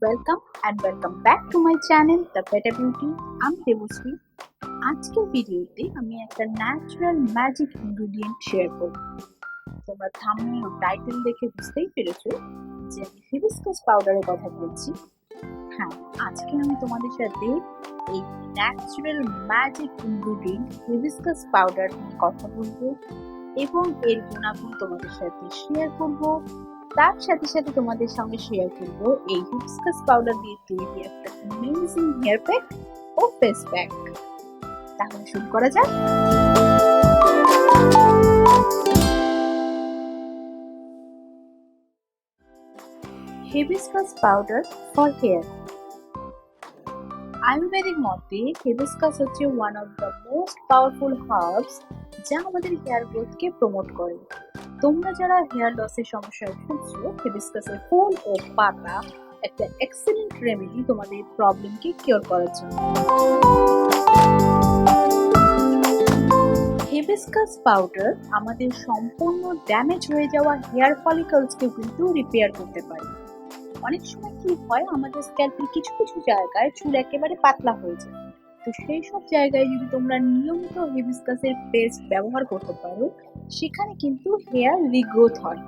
welcome back to my channel The Better Beauty. আমি দেবশ্রী। আজকের ভিডিওতে আমি একটা ন্যাচারাল ম্যাজিক ইনগ্রেডিয়েন্ট শেয়ার করব। তোমরা থাম্বনেল ও টাইটেল দেখে বুঝতেই পেরেছো যে আমি হিবিস্কাস পাউডারের কথা বলছি। হ্যাঁ, আজকে আমি তোমাদের সাথে এই natural magic ingredient hibiscus powder নিয়ে কথা বলবো এবং এর গুণাগুণ তোমাদের সাথে শেয়ার করব। তার সাথে সাথে তোমাদের সঙ্গে শেয়ার করব এই হিবিস্কাস পাউডার দিয়ে তৈরি একটা অ্যামেজিং হেয়ার প্যাক ও ফেস প্যাক। তাহলে শুরু করা যাক। Hibiscus powder for hair. Ayurvedic মতে হিবিস্কাস হচ্ছে one of the most powerful herbs যা আমাদের হেয়ার গ্রোথকে প্রমোট করে। তোমরা যারা হেয়ার লসের সমস্যায় ভুগছো, হিবিস্কাসের ফুল ও পাতা একটা এক্সেলেন্ট রেমেডি তোমাদের প্রবলেমকে কিওর করার জন্য। হিবিস্কাস পাউডার আমাদের সম্পূর্ণ ড্যামেজ হয়ে যাওয়া হেয়ার ফলিকলসকে কিন্তু রিপেয়ার করতে পারে। অনেক সময় কি হয়, আমাদের স্ক্যাল্পের কিছু কিছু জায়গায় চুল একেবারে পাতলা হয়ে যায়। তো সেই সব জায়গায় যদি তোমরা নিয়মিত হিবিস্কাসের পেস্ট ব্যবহার করতে পারো, সেখানে কিন্তু হেয়ার রিগ্রোথ হয়।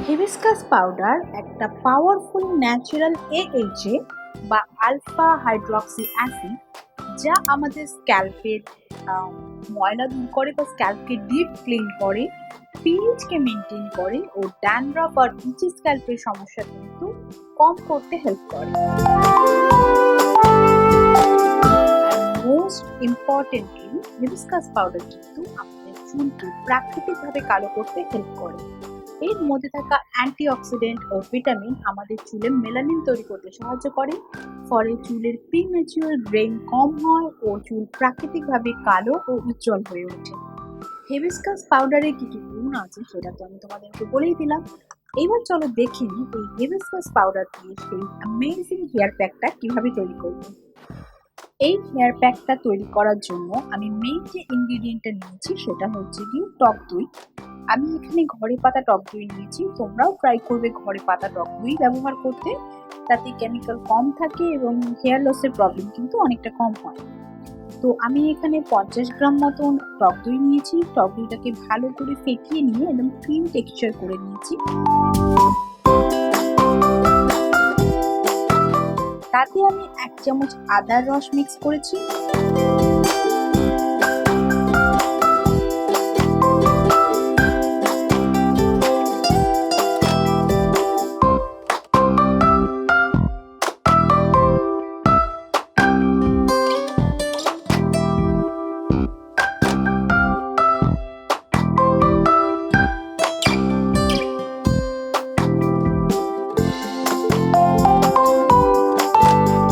হিবিস্কাস পাউডার একটা পাওয়ারফুল ন্যাচারাল AHA বা আলফা হাইড্রক্সি অ্যাসিড, যা আমাদের স্ক্যাল্পের ময়লা দূর করে বা স্ক্যাল্পকে ডিপ ক্লিন করে, পিএইচকে মেনটেন করে ও ড্যান্ড্রাফ আর ইচি স্ক্যাল্পের সমস্যা কিন্তু কম করতে হেল্প করে। মোস্ট ইম্পর্টেন্টলি, হিবিস্কাস পাউডার কিন্তু আমাদের চুলকে প্রাকৃতিকভাবে কালো করতে হেল্প করে। এর মধ্যে থাকা অ্যান্টিঅক্সিডেন্ট ও ভিটামিন আমাদের চুলে মেলানিন তৈরি করতে সাহায্য করে, ফলে চুলের প্রিম্যাচিউর গ্রেইং কম হয় ও চুল প্রাকৃতিকভাবে কালো ও উজ্জ্বল হয়ে ওঠে। হিবিস্কাস পাউডারে কি কি গুণ আছে সেটা তো আমি তোমাদেরকে বলেই দিলাম। এবার চলো দেখে নিই এই হিবিস্কাস পাউডার দিয়ে সেই অ্যামেজিং হেয়ার প্যাকটা কিভাবে তৈরি করব। এই হেয়ার প্যাকটা তৈরি করার জন্য আমি মেইন যে ইনগ্রেডিয়েন্টটা নিয়েছি সেটা হচ্ছে কি টক দই। আমি এখানে ঘরে পাতা টক দই নিয়েছি। তোমরাও ট্রাই করবে ঘরে পাতা টক দই ব্যবহার করতে, তাতে কেমিক্যাল কম থাকে এবং হেয়ার লসের প্রবলেম কিন্তু অনেকটা কম হয়। তো আমি এখানে 50 গ্রাম মতন টক দই নিয়েছি। টক দইটাকে ভালো করে ফেটিয়ে নিয়ে একদম ক্রিম টেক্সচার করে নিয়েছি। তাতে আমি 1 চামচ আদার রস মিক্স করেছি।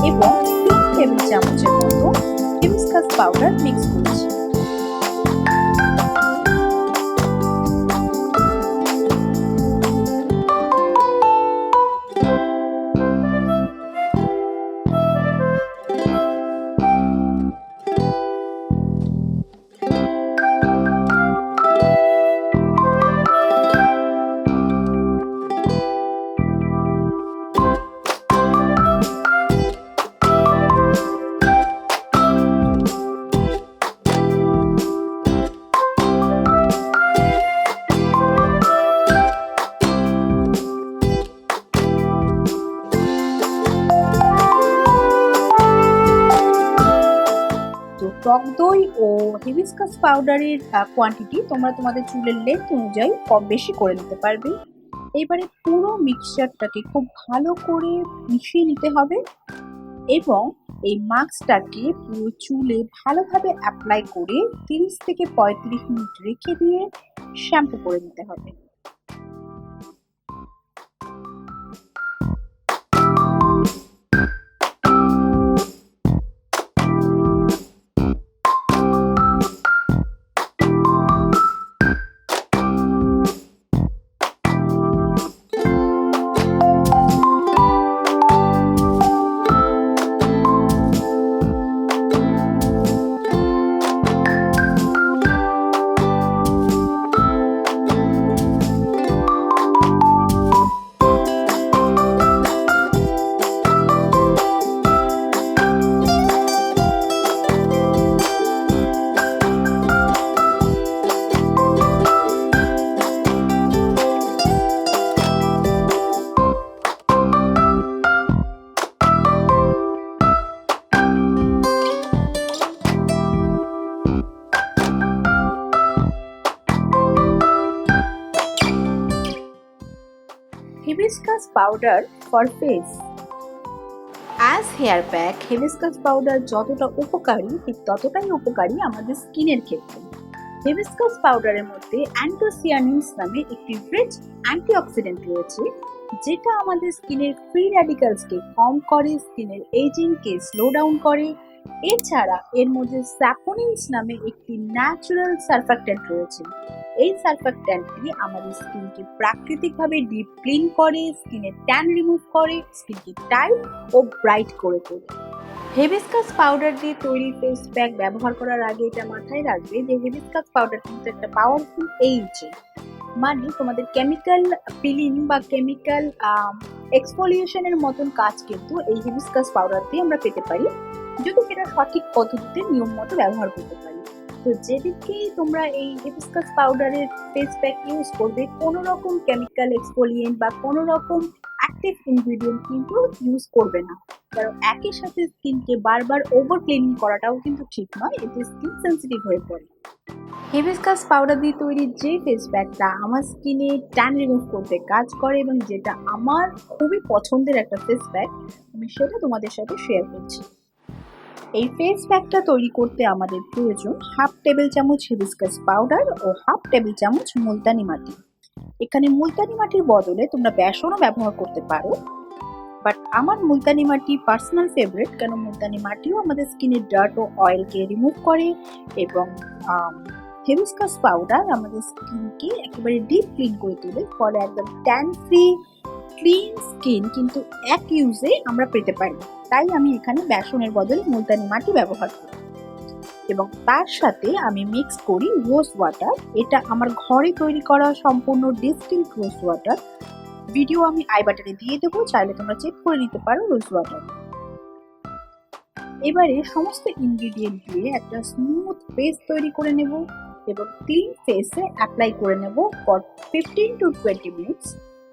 এবং 3 টেবিল চামচের মতো হিবিস্কাস পাউডার মিক্স করেছি। টক দই ও হিবিস্কাস পাউডারের কোয়ান্টিটি তোমরা তোমাদের চুলের লেন্থ অনুযায়ী কম বেশি করে নিতে পারবে। এবারে পুরো মিক্সচারটাকে খুব ভালো করে মিশিয়ে নিতে হবে এবং এই মাস্কটাকে পুরো চুলে ভালোভাবে অ্যাপ্লাই করে 30 থেকে 35 মিনিট রেখে দিয়ে শ্যাম্পু করে নিতে হবে। Hibiscus powder for face. As hair pack, hibiscus powder যতটা উপকারী ঠিক ততটাই উপকারী আমাদের স্কিনের ক্ষেত্রে। হিবিস্কাস পাউডারের মধ্যে অ্যান্থোসিয়ানিনস নামে একটি রিচ অ্যান্টিঅক্সিডেন্ট রয়েছে, যেটা আমাদের স্কিনের ফ্রি র্যাডিক্যালসকে কম করে, স্কিনের এজিংকে স্লো ডাউন করে। এছাড়া এর মধ্যে স্যাপোনিনস নামে একটি ন্যাচারাল সারফ্যাক্ট্যান্ট রয়েছে। এই সারফ্যাক্ট্যান্টটি আমাদের স্কিনকে প্রাকৃতিকভাবে ডিপ ক্লিন করে, স্কিনের ট্যান রিমুভ করে, স্কিনকে টাইট ও ব্রাইট করে তোলে। হিবিস্কাস পাউডার দিয়ে তৈরি ফেস প্যাক ব্যবহার করার আগে এটা মাথায় রাখবে যে হিবিস্কাস পাউডার কিন্তু একটা পাওয়ারফুল এজেন্ট, মানে তোমাদের কেমিক্যাল পিলিং বা কেমিক্যাল এক্সফোলিয়েশনের মতন কাজ কিন্তু এই হিবিস্কাস পাউডার দিয়ে আমরা পেতে পারি, যদি সেটা সঠিক পদ্ধতিতে নিয়ম মতো ব্যবহার করতে পারি। তো যেদিকেই তোমরা এই হিবিস্কাস পাউডারের ফেস প্যাক ইউজ করবে, কোনো রকম কেমিক্যাল এক্সফোলিয়েন্ট বা কোনো রকম অ্যাক্টিভ ইনগ্রিডিয়েন্ট কিন্তু ইউজ করবে না, কারণ একই সাথে স্কিনকে বারবার ওভার ক্লিনিং করাটাও কিন্তু ঠিক নয়, এতে স্কিন সেন্সিটিভ হয়ে পড়ে। হিবিস্কাস পাউডার দিয়ে তৈরি যে ফেস প্যাকটা আমার স্কিনে ট্যান রিমুভ করতে কাজ করে এবং যেটা আমার খুবই পছন্দের একটা ফেস প্যাক, আমি সেটা তোমাদের সাথে শেয়ার করছি। এই ফেস প্যাকটা তৈরি করতে আমাদের প্রয়োজন 1/2 টেবিল চামচ হিবিস্কাস পাউডার ও 1/2 টেবিল চামচ মুলতানি মাটি। এখানে মুলতানি মাটির বদলে তোমরা বেসনও ব্যবহার করতে পারো, বাট আমার মুলতানি মাটি পার্সোনাল ফেভারিট, কেন মুলতানি মাটিও আমাদের স্কিনের ডার্ট ও অয়েলকে রিমুভ করে এবং হিবিস্কাস পাউডার আমাদের স্কিনকে একেবারে ডিপ ক্লিন করে তোলে, ফলে একদম ট্যান ফ্রি ক্লিন স্কিন কিন্তু এক ইউজে আমরা পেতে পারি। তাই আমি এখানে বেসনের বদলে মুলতানি মাটি ব্যবহার করি এবং তার সাথে আমি মিক্স করি রোজ ওয়াটার। এটা আমার ঘরে তৈরি করা সম্পূর্ণ ডিস্টিলড রোজ ওয়াটার, ভিডিও আমি আই বাটনে দিয়ে দেবো, চাইলে তোমরা চেক করে নিতে পারো রোজ ওয়াটার। এবারে সমস্ত ইনগ্রিডিয়েন্ট দিয়ে একটা স্মুথ পেস্ট তৈরি করে নেব এবং ক্লিন ফেসে অ্যাপ্লাই করে নেব ফর 15 to 20 মিনিটস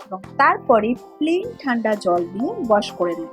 এবং তারপরে প্লেন ঠান্ডা জল দিয়ে ওয়াশ করে নেব।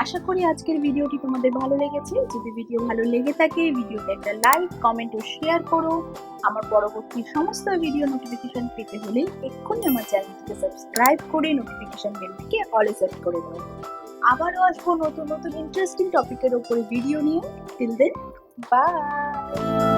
আশা করি আজকের ভিডিওটি তোমাদের ভালো লেগেছে। যদি ভিডিও ভালো লেগে থাকে ভিডিওতে একটা লাইক, কমেন্ট ও শেয়ার করো। আমার পরবর্তী সমস্ত ভিডিও নোটিফিকেশন পেতে হলে এক্ষুনি আমার চ্যানেলটিকে সাবস্ক্রাইব করে নোটিফিকেশন বেলটিকে অলে সেট করে দাও। আবারও আসবো নতুন নতুন ইন্টারেস্টিং টপিকের উপরে ভিডিও নিয়ে। Till then, by.